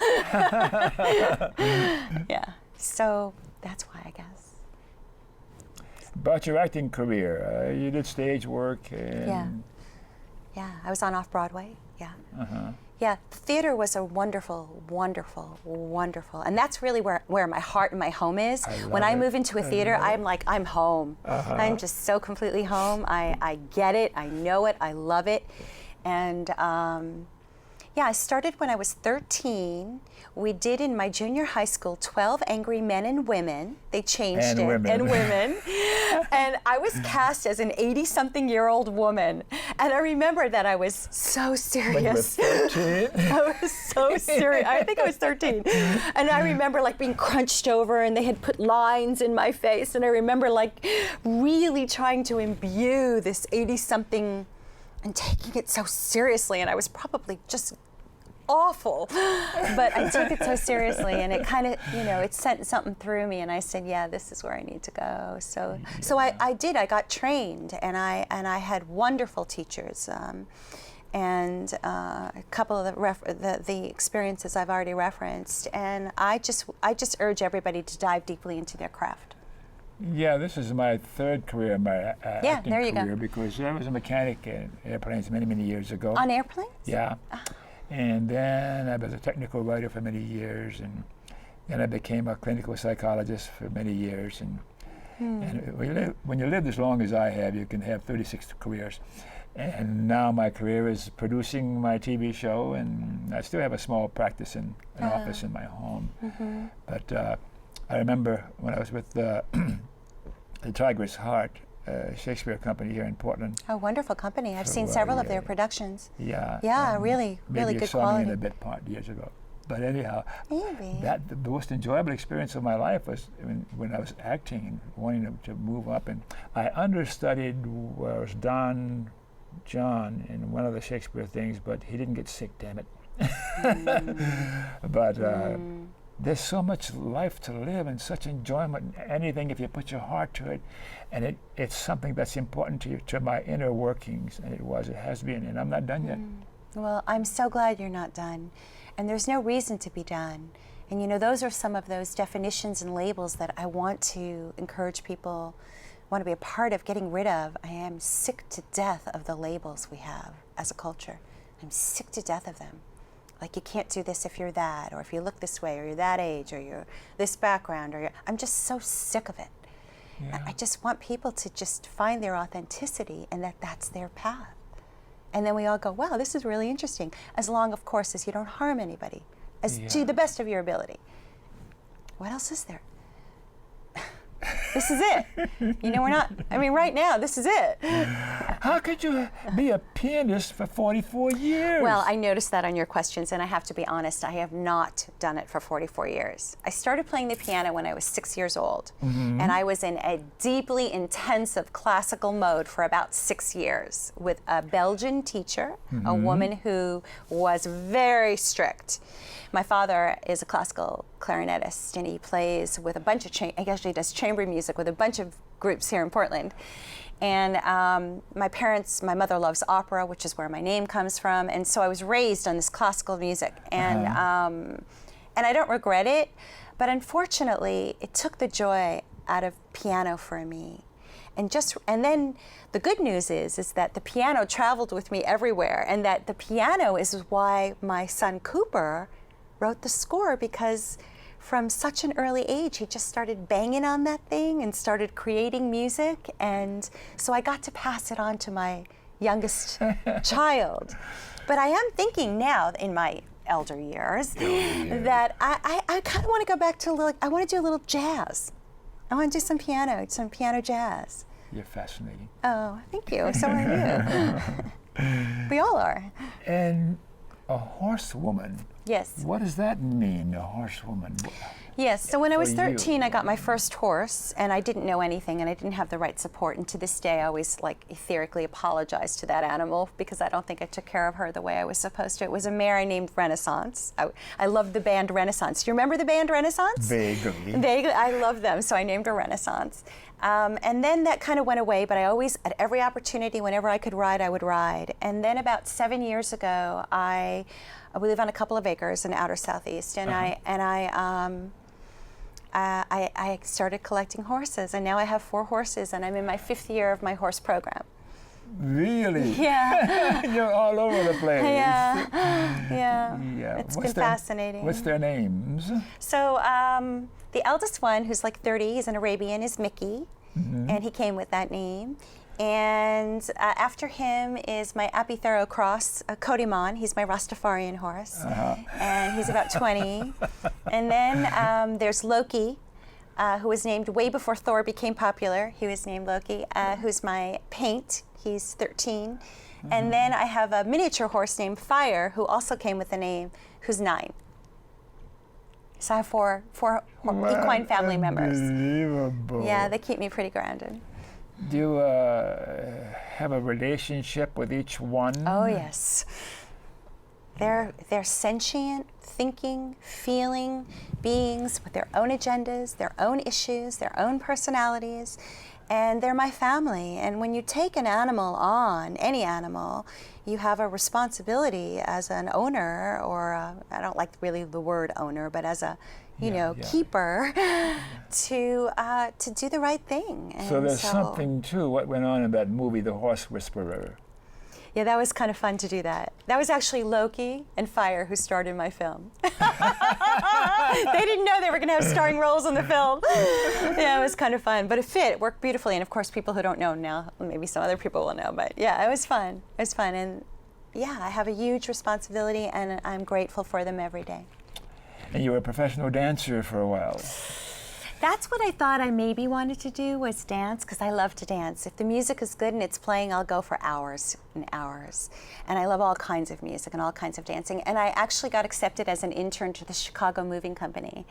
Yeah, so that's why, I guess. About your acting career, you did stage work. And Yeah, I was on Off-Broadway, yeah. Yeah, theater was a wonderful, wonderful, wonderful, and that's really where my heart and my home is. When I move into a theater, I'm like, I'm home. I'm just so completely home. I get it, I know it, I love it. And yeah, I started when I was 13. We did in my junior high school 12 Angry Men and Women. They changed it. And women. And I was cast as an 80-something-year-old woman. And I remember that I was so serious. When you were 13? I was so serious. I think I was 13. And I remember like being crunched over and they had put lines in my face. And I remember like really trying to imbue this 80-something and taking it so seriously. And I was probably just awful, but I took it so seriously, and it kind of, you know, it sent something through me, and I said, yeah, this is where I need to go. So I did. I got trained, and I had wonderful teachers, and a couple of the experiences I've already referenced, and I just urge everybody to dive deeply into their craft. Yeah, this is my third career, my acting there you career, go. because I was a mechanic in airplanes many, many years ago. On airplanes? Yeah. And then I was a technical writer for many years, and then I became a clinical psychologist for many years. And when you live as long as I have, you can have 36 careers. And now my career is producing my TV show, and I still have a small practice in an office in my home. But I remember when I was with the Tiger's Heart Shakespeare Company here in Portland. A wonderful company. I've seen several of their productions. Yeah. Yeah, really maybe good saw quality. me in a bit part years ago. But anyhow, Maybe. the most enjoyable experience of my life was when I was acting and wanting to move up. And I understudied was Don John in one of the Shakespeare things, but he didn't get sick, damn it. But there's so much life to live and such enjoyment in anything if you put your heart to it. And it's something that's important to my inner workings, and it has been, and I'm not done yet. Well, I'm so glad you're not done. And there's no reason to be done. And you know, those are some of those definitions and labels that I want to encourage people, want to be a part of getting rid of. I am sick to death of the labels we have as a culture. I'm sick to death of them. Like, you can't do this if you're that, or if you look this way, or you're that age, or you're this background, I'm just so sick of it. Yeah. I just want people to just find their authenticity, and that's their path. And then we all go, wow, this is really interesting, as long, of course, as you don't harm anybody, to the best of your ability. What else is there? This is it. You know, right now, this is it. How could you be a pianist for 44 years? Well, I noticed that on your questions, and I have to be honest, I have not done it for 44 years. I started playing the piano when I was 6 years old, and I was in a deeply intensive classical mode for about 6 years with a Belgian teacher, a woman who was very strict. My father is a classical clarinetist, and he plays with a bunch of, he actually does chamber music with a bunch of groups here in Portland. And my mother loves opera, which is where my name comes from, and so I was raised on this classical music. And I don't regret it, but unfortunately, it took the joy out of piano for me. And then the good news is that the piano traveled with me everywhere, and that the piano is why my son Cooper wrote the score, because from such an early age, he just started banging on that thing and started creating music. And so I got to pass it on to my youngest child. But I am thinking now, in my elder years, that I kind of want to go back to I want to do a little jazz. I want to do some piano jazz. You're fascinating. Oh, thank you. So are you. We all are. And a horsewoman. Yes. What does that mean, a horsewoman? Yes, so when I was For you. 13, I got my first horse, and I didn't know anything, and I didn't have the right support. And to this day, I always like etherically apologize to that animal because I don't think I took care of her the way I was supposed to. It was a mare I named Renaissance. I loved the band Renaissance. Do you remember the band Renaissance? Vaguely. Vaguely, I loved them, so I named her Renaissance. And then that kind of went away, but I always, at every opportunity, whenever I could ride, I would ride. And then about 7 years ago, we live on a couple of acres in outer Southeast, and I started collecting horses, and now I have 4 horses, and I'm in my 5th year of my horse program. Really? Yeah. You're all over the place. Yeah. It's been fascinating. What's their names? So the eldest one, who's like 30, he's an Arabian, is Mickey, and he came with that name. And after him is my Apithero Cross, Kodiman. He's my Rastafarian horse, and he's about 20. And then there's Loki, who was named way before Thor became popular. He was named Loki, who's my Paint. He's 13. And then I have a miniature horse named Fire, who also came with the name, who's 9. So I have four equine family members. Unbelievable. Yeah, they keep me pretty grounded. Do you have a relationship with each one? Oh, yes. They're sentient, thinking, feeling beings with their own agendas, their own issues, their own personalities, and they're my family. And when you take an animal on, any animal, you have a responsibility as an owner, or I don't like really the word owner, but as a keeper, to do the right thing. And so there's something to what went on in that movie, The Horse Whisperer. Yeah, that was kind of fun to do that. That was actually Loki and Fire who starred in my film. They didn't know they were going to have starring roles in the film. Yeah, it was kind of fun, but it fit. It worked beautifully, and of course, people who don't know now, maybe some other people will know, but yeah, it was fun. It was fun, and yeah, I have a huge responsibility, and I'm grateful for them every day. And you were a professional dancer for a while. That's what I thought I maybe wanted to do, was dance, because I love to dance. If the music is good and it's playing, I'll go for hours and hours. And I love all kinds of music and all kinds of dancing. And I actually got accepted as an intern to the Chicago Moving Company.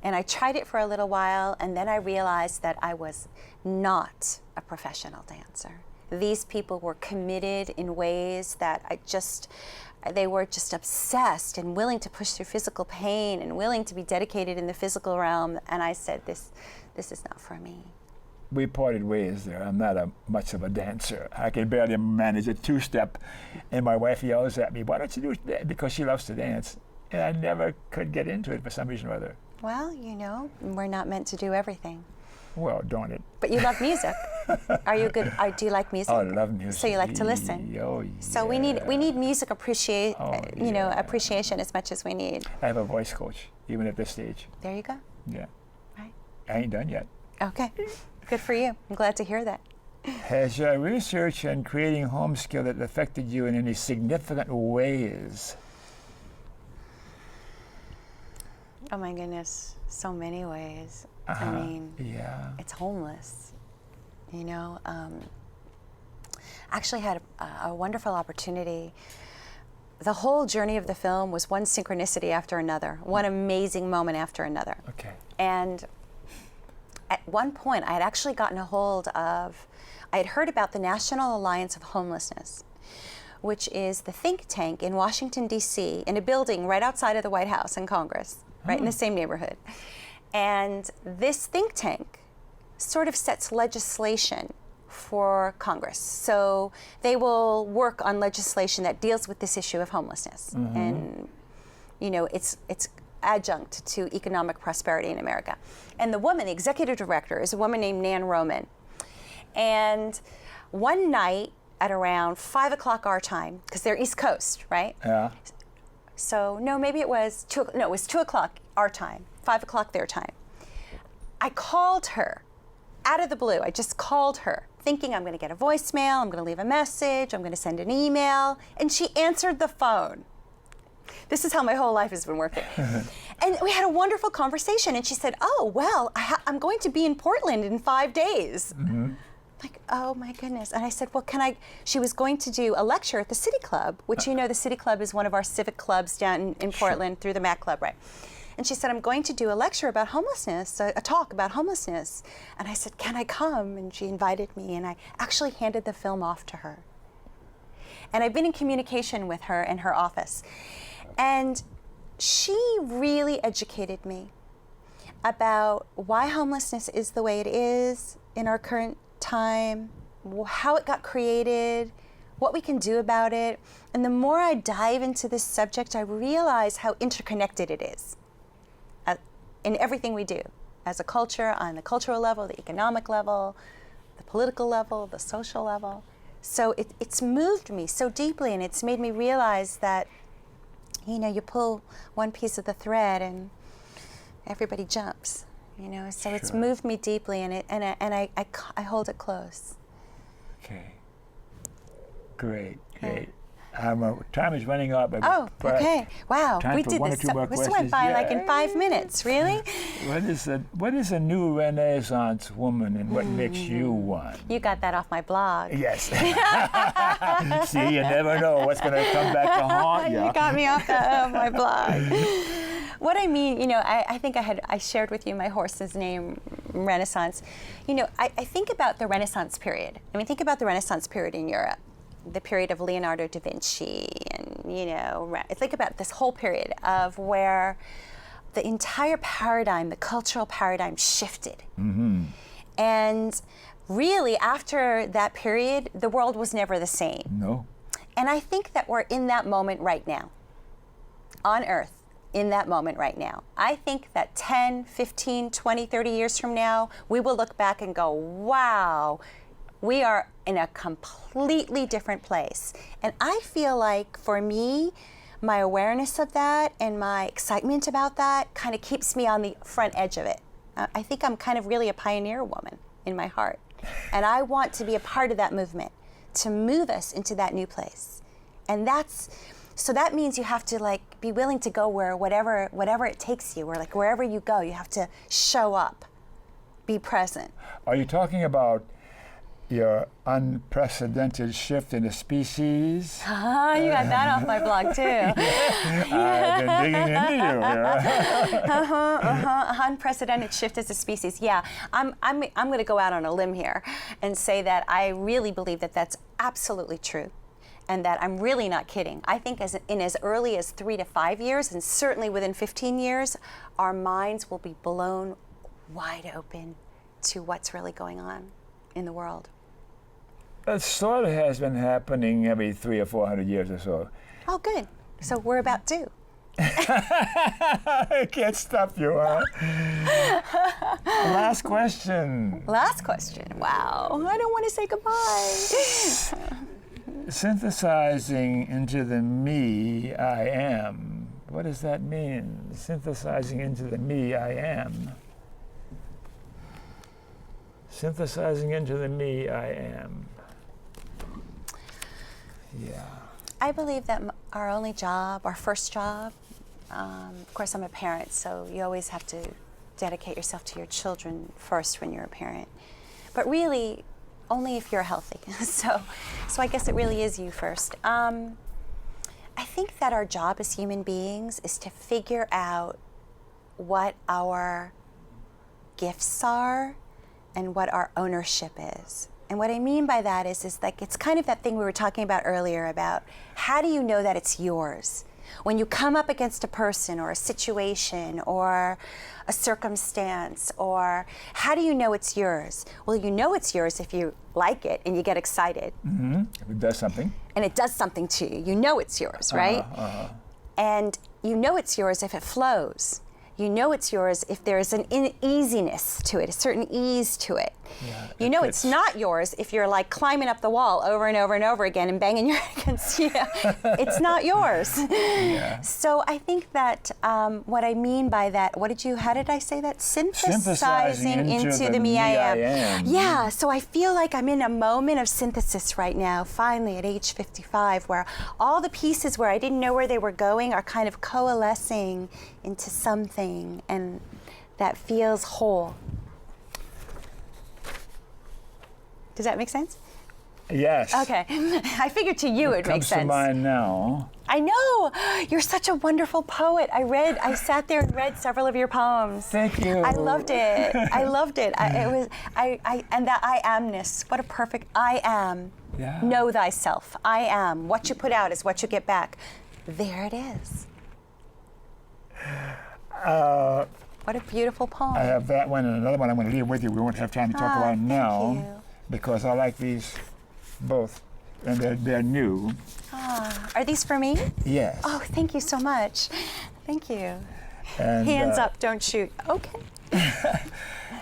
And I tried it for a little while, and then I realized that I was not a professional dancer. These people were committed in ways that they were just obsessed and willing to push through physical pain and willing to be dedicated in the physical realm. And I said, this is not for me. We parted ways there. I'm not much of a dancer. I can barely manage a 2-step. And my wife yells at me, why don't you do that? Because she loves to dance. And I never could get into it for some reason or other. Well, we're not meant to do everything. Well, darn it. But you love music. Are you good? Do you like music? Oh, I love music. So you like to listen. Oh, yeah. So we need music appreciation as much as we need. I have a voice coach, even at this stage. There you go. Yeah. Right. I ain't done yet. Okay. Good for you. I'm glad to hear that. Has your research on creating HOMESKILLET affected you in any significant ways? Oh my goodness, so many ways. Uh-huh. I mean, yeah. It's homeless. Actually had a wonderful opportunity. The whole journey of the film was one synchronicity after another, one amazing moment after another. Okay. And at one point, I had actually gotten a hold of, I had heard about the National Alliance of Homelessness, which is the think tank in Washington, D.C., in a building right outside of the White House in Congress, right in the same neighborhood. And this think tank sort of sets legislation for Congress. So they will work on legislation that deals with this issue of homelessness. And, it's adjunct to economic prosperity in America. And the executive director, is a woman named Nan Roman. And one night at around 5 o'clock our time, because they're East Coast, right? Yeah. So, maybe it was 2 o'clock our time, 5 o'clock their time. I called her out of the blue. I just called her thinking I'm going to get a voicemail, I'm going to leave a message, I'm going to send an email, and she answered the phone. This is how my whole life has been working. And we had a wonderful conversation, and she said, oh, well, I'm going to be in Portland in 5 days. like, oh my goodness. And I said, well, she was going to do a lecture at the City Club, which you know, the City Club is one of our civic clubs down in Portland through the Mac Club, right? And she said, I'm going to do a lecture about homelessness, a talk about homelessness. And I said, can I come? And she invited me, and I actually handed the film off to her. And I've been in communication with her in her office. And she really educated me about why homelessness is the way it is in our current time, how it got created, what we can do about it. And the more I dive into this subject, I realize how interconnected it is in everything we do as a culture, on the cultural level, the economic level, the political level, the social level. So it's moved me so deeply, and it's made me realize that, you know, you pull one piece of the thread and everybody jumps, you know. So it's moved me deeply, and I hold it close. Okay. Great. Time is running up. Oh, okay. Wow. Time We for did one or this. two more This questions. went by like in 5 minutes. Really? What is a new Renaissance woman, and what makes you one? You got that off my blog. Yes. See, you never know what's going to come back to haunt you. You got me off my blog. What I mean, you know, I think I shared with you my horse's name, Renaissance. You know, I think about the Renaissance period. I mean, think about the Renaissance period in Europe, the period of Leonardo da Vinci, and, you know, think about this whole period of where the entire paradigm, the cultural paradigm shifted. Mm-hmm. And really, after that period, the world was never the same. No. And I think that we're in that moment right now, on Earth, in that moment right now. I think that 10, 15, 20, 30 years from now, we will look back and go, wow, we are in a completely different place. And I feel like, for me, my awareness of that and my excitement about that kind of keeps me on the front edge of it. I think I'm kind of really a pioneer woman in my heart. And I want to be a part of that movement, to move us into that new place. And so that means you have to, like, be willing to go whatever it takes you, or like wherever you go, you have to show up, be present. Are you talking about your unprecedented shift in the species? You got that off my blog too. I've been digging into you. Unprecedented shift as a species. Yeah, I'm going to go out on a limb here and say that I really believe that that's absolutely true, and that I'm really not kidding. I think in as early as 3 to 5 years, and certainly within 15 years, our minds will be blown wide open to what's really going on in the world. That sort of has been happening every 300 or 400 years or so. Oh, good. So we're about due. I can't stop you, huh? Last question. Last question. Wow. I don't want to say goodbye. Synthesizing into the me I am. What does that mean? Synthesizing into the me I am. Synthesizing into the me I am. Yeah. I believe that our only job, our first job, of course I'm a parent, so you always have to dedicate yourself to your children first when you're a parent. But really, only if you're healthy. So I guess it really is you first. I think that our job as human beings is to figure out what our gifts are and what our ownership is. And what I mean by that is like, it's kind of that thing we were talking about earlier about how do you know that it's yours? When you come up against a person or a situation or a circumstance, or how do you know it's yours? Well, you know it's yours if you like it and you get excited. Mm-hmm. If it does something. And it does something to you. You know it's yours, right? And you know it's yours if it flows. You know it's yours if there's an easiness to it, a certain ease to it. Yeah, you know it's not yours if you're like climbing up the wall over and over and over again and banging your head against, it's not yours. Yeah. So I think that what I mean by that, how did I say that? Synthesizing into the me I am. Yeah, so I feel like I'm in a moment of synthesis right now, finally at age 55, where all the pieces where I didn't know where they were going are kind of coalescing into something, and that feels whole. Does that make sense? Yes. Okay. I figured to you it makes sense. Comes to mind now. I know. You're such a wonderful poet. I sat there and read several of your poems. Thank you. I loved it. I loved it. And that I amness. What a perfect I am. Yeah. Know thyself. I am. What you put out is what you get back. There it is. What a beautiful poem. I have that one and another one I'm going to leave with you. We won't have time to talk about it now. Thank you. Because I like these both, and they're new. Are these for me? Yes. Oh, thank you so much. Thank you. And, Hands up, don't shoot. Okay.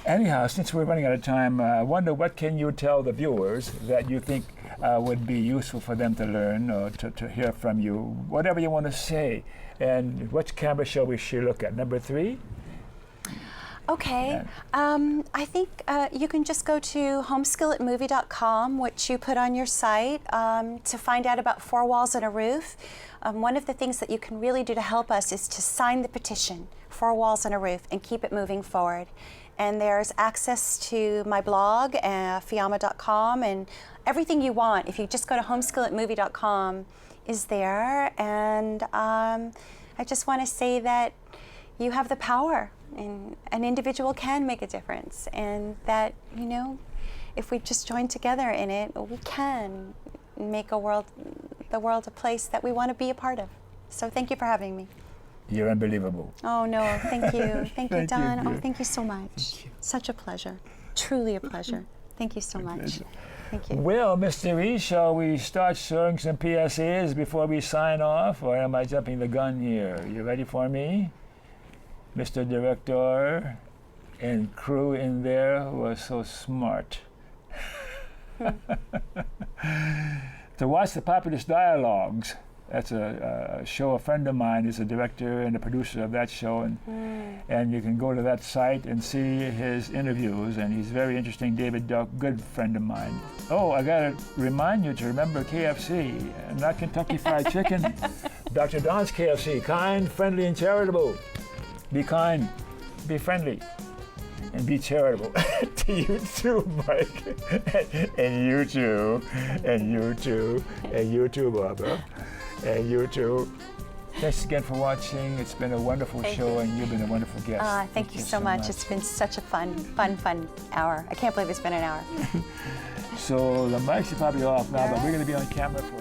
Anyhow, since we're running out of time, I wonder what can you tell the viewers that you think would be useful for them to learn or to hear from you, whatever you want to say. And which camera shall we look at? Number 3? Okay. I think you can just go to homeskilletmovie.com, which you put on your site, to find out about 4 Walls and a Roof. One of the things that you can really do to help us is to sign the petition, 4 Walls and a Roof, and keep it moving forward. And there's access to my blog, fiamma.com, and everything you want. If you just go to homeskilletmovie.com is there. And I just want to say that you have the power. And an individual can make a difference, and that, you know, if we just join together in it, we can make the world a place that we want to be a part of. So thank you for having me. You're unbelievable. Oh no, thank you. Thank you, Thank you, Don. dear. Oh, thank you so much. Such a pleasure. Truly a pleasure. Thank you so much. Thank you. Well, Mr. E, shall we start showing some PSAs before we sign off, or am I jumping the gun here? You ready for me? Mr. Director and crew in there who are so smart. To watch the Populist Dialogues, that's a show a friend of mine is a director and a producer of that show, and you can go to that site and see his interviews, and he's very interesting. David Duck, good friend of mine. Oh, I gotta remind you to remember KFC, not Kentucky Fried Chicken. Dr. Don's KFC, kind, friendly, and charitable. Be kind, be friendly, and be charitable. To you too, Mike. And you too. And you too. And you too, Barbara. And you too. Thanks again for watching. It's been a wonderful show, and you've been a wonderful guest. Thank you so much. It's been such a fun hour. I can't believe it's been an hour. So the mics are probably off now, but we're going to be on camera for